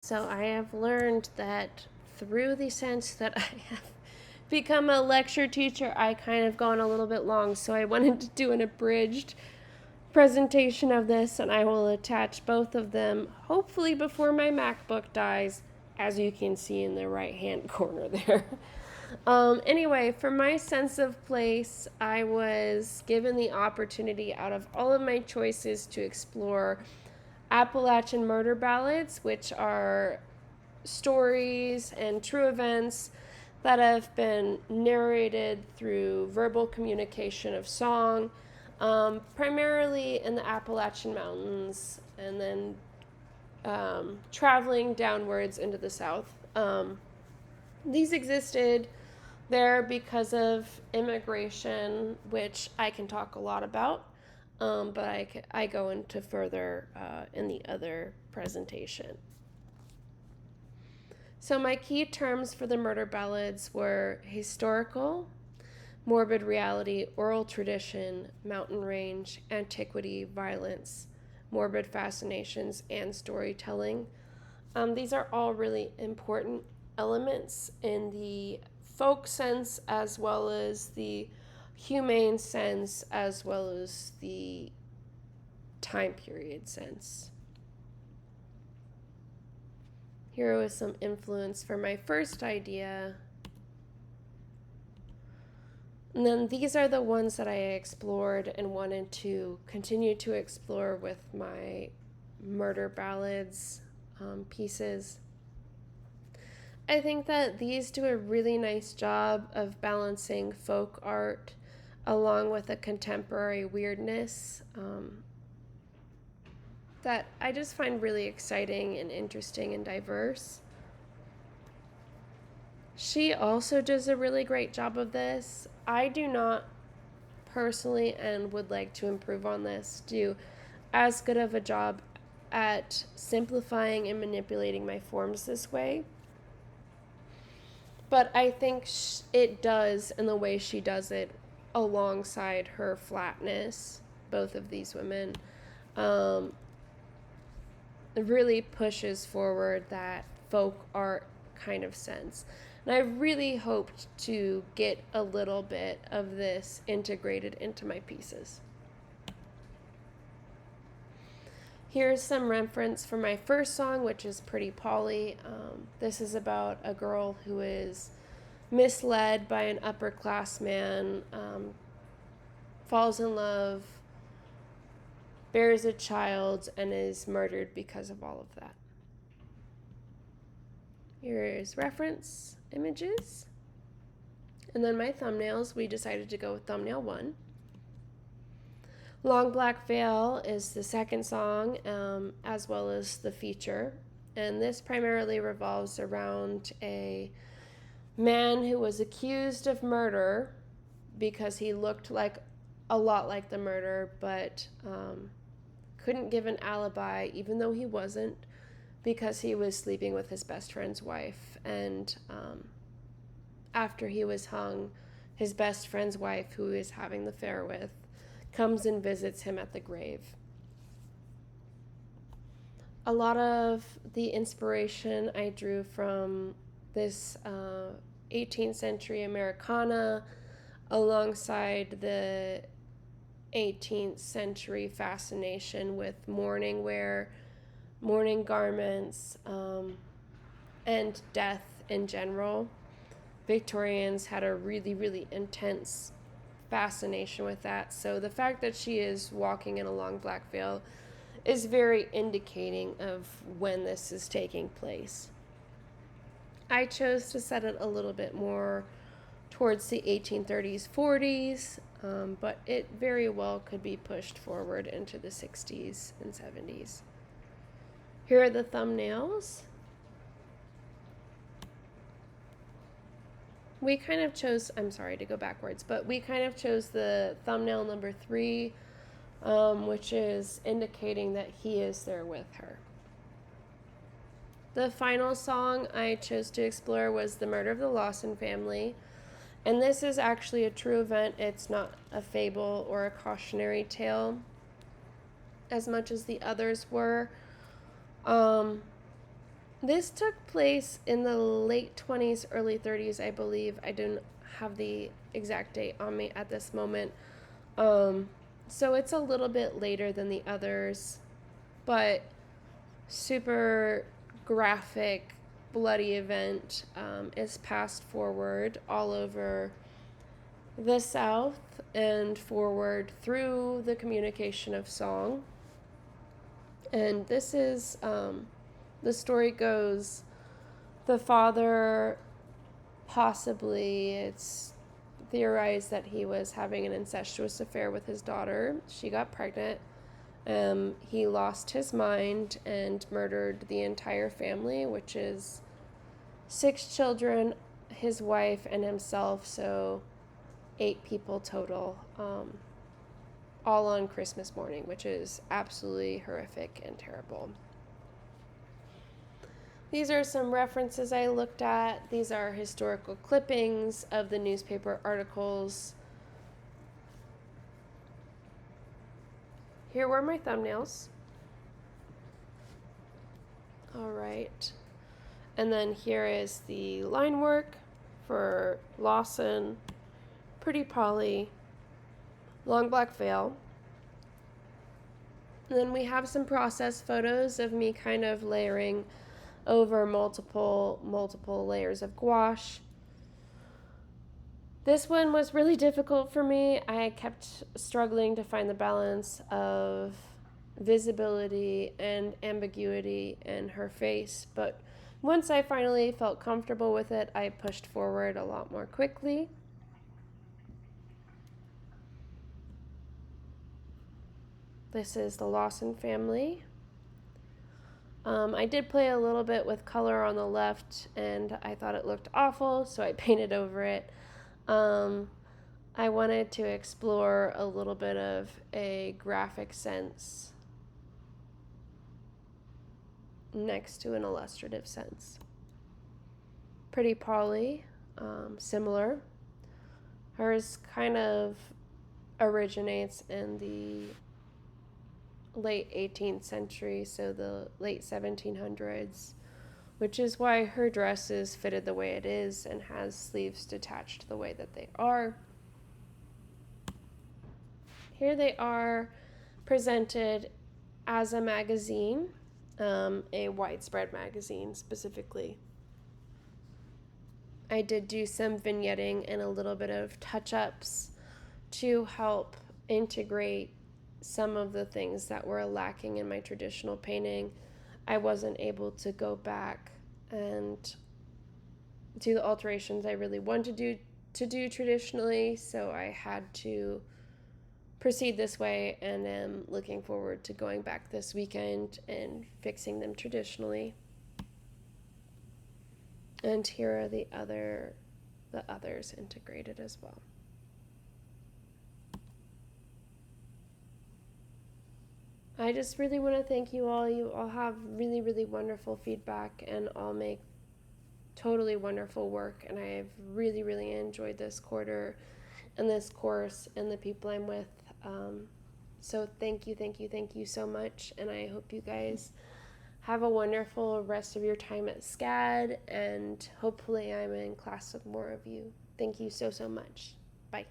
So I have learned that through the sense that I have become a lecture teacher, I kind of gone a little bit long. So I wanted to do an abridged presentation of this, and I will attach both of them hopefully before my MacBook dies, as you can see in the right hand corner there. Anyway, for my sense of place, I was given the opportunity out of all of my choices to explore Appalachian murder ballads, which are stories and true events that have been narrated through verbal communication of song, primarily in the Appalachian Mountains, and then traveling downwards into the South. These existed there because of immigration, which I can talk a lot about, but I go into further in the other presentation. So my key terms for the murder ballads were historical, morbid reality, oral tradition, mountain range, antiquity, violence, morbid fascinations, and storytelling. These are all really important elements in the folk sense as well as the humane sense as well as the time period sense. Here was some influence for my first idea. And then these are the ones that I explored and wanted to continue to explore with my murder ballads pieces. I think that these do a really nice job of balancing folk art along with a contemporary weirdness that I just find really exciting and interesting and diverse. She also does a really great job of this. I do not personally, and would like to improve on this, do as good of a job at simplifying and manipulating my forms this way. But I think it does in the way she does it alongside her flatness, both of these women. Really pushes forward that folk art kind of sense. And I really hoped to get a little bit of this integrated into my pieces. Here's some reference for my first song, which is Pretty Polly. This is about a girl who is misled by an upper-class man, falls in love, bears a child, and is murdered because of all of that. Here is reference images. And then my thumbnails, we decided to go with thumbnail 1. Long Black Veil is the second song, as well as the feature. And this primarily revolves around a man who was accused of murder because he looked like a lot like the murderer, but couldn't give an alibi, even though he wasn't, because he was sleeping with his best friend's wife. And after he was hung, his best friend's wife, who he was having the affair with, comes and visits him at the grave. A lot of the inspiration I drew from this 18th century Americana alongside the 18th century fascination with mourning wear, mourning garments, and death in general. Victorians had a really, really intense fascination with that. So the fact that she is walking in a long black veil is very indicating of when this is taking place. I chose to set it a little bit more towards the 1830s, 40s, but it very well could be pushed forward into the 60s and 70s. Here are the thumbnails. We kind of chose, I'm sorry to go backwards, but we kind of chose the thumbnail number 3, which is indicating that he is there with her. The final song I chose to explore was The Murder of the Lawson Family. And this is actually a true event. It's not a fable or a cautionary tale as much as the others were. This took place in the late 20s, early 30s, I believe. I don't have the exact date on me at this moment. Um, so it's a little bit later than the others, but super graphic, bloody event is passed forward all over the South and forward through the communication of song. And this is, the story goes, the father, possibly, it's theorized that he was having an incestuous affair with his daughter. She got pregnant. He lost his mind and murdered the entire family, which is 6 children, his wife, and himself, so 8 people total, all on Christmas morning, which is absolutely horrific and terrible. These are some references I looked at. These are historical clippings of the newspaper articles. Here were my thumbnails. All right. And then here is the line work for Lawson, Pretty Polly, Long Black Veil. And then we have some process photos of me kind of layering over multiple layers of gouache. This one was really difficult for me. I kept struggling to find the balance of visibility and ambiguity in her face, but once I finally felt comfortable with it, I pushed forward a lot more quickly. This is the Lawson family. I did play a little bit with color on the left, and I thought it looked awful, so I painted over it. I wanted to explore a little bit of a graphic sense next to an illustrative sense. Pretty Polly, similar. Hers kind of originates in the late 18th century, so the late 1700s, which is why her dress is fitted the way it is and has sleeves detached the way that they are. Here they are presented as a magazine, a widespread magazine specifically. I did do some vignetting and a little bit of touch-ups to help integrate some of the things that were lacking in my traditional painting. I wasn't able to go back and do the alterations I really wanted to do traditionally, so I had to proceed this way, and am looking forward to going back this weekend and fixing them traditionally. And here are the others integrated as well. I just really want to thank you all. You all have really, really wonderful feedback and all make totally wonderful work. And I have really, really enjoyed this quarter and this course and the people I'm with. So thank you so much. And I hope you guys have a wonderful rest of your time at SCAD. And hopefully I'm in class with more of you. Thank you so much. Bye.